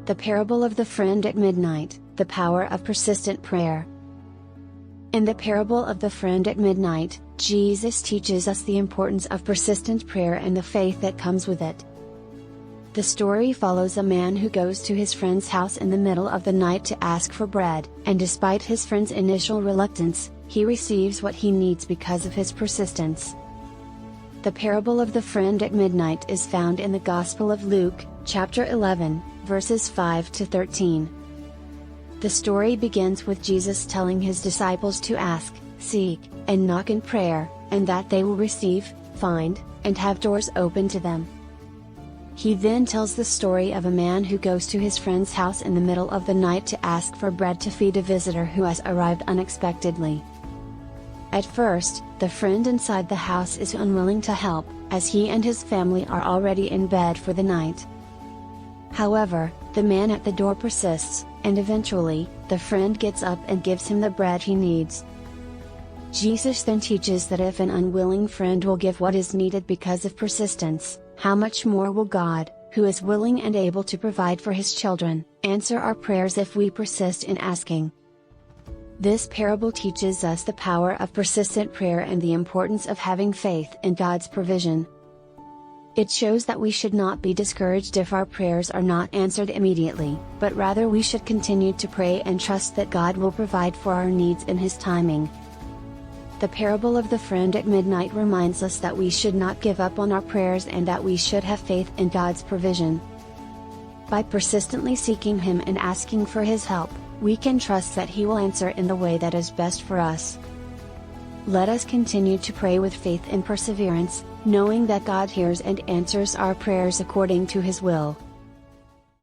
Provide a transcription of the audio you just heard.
The parable of the friend at midnight, the power of persistent prayer. In the parable of the friend at midnight, Jesus teaches us the importance of persistent prayer and the faith that comes with it. The story follows a man who goes to his friend's house in the middle of the night to ask for bread, and despite his friend's initial reluctance, he receives what he needs because of his persistence. The parable of the friend at midnight is found in the Gospel of Luke, chapter 11, verses 5 to 13. The story begins with Jesus telling his disciples to ask, seek, and knock in prayer, and that they will receive, find, and have doors open to them. He then tells the story of a man who goes to his friend's house in the middle of the night to ask for bread to feed a visitor who has arrived unexpectedly. At first, the friend inside the house is unwilling to help, as he and his family are already in bed for the night. However, the man at the door persists, and eventually, the friend gets up and gives him the bread he needs. Jesus then teaches that if an unwilling friend will give what is needed because of persistence, how much more will God, who is willing and able to provide for His children, answer our prayers if we persist in asking. This parable teaches us the power of persistent prayer and the importance of having faith in God's provision. It shows that we should not be discouraged if our prayers are not answered immediately, but rather we should continue to pray and trust that God will provide for our needs in His timing. The parable of the friend at midnight reminds us that we should not give up on our prayers and that we should have faith in God's provision. By persistently seeking Him and asking for His help, we can trust that He will answer in the way that is best for us. Let us continue to pray with faith and perseverance, knowing that God hears and answers our prayers according to His will.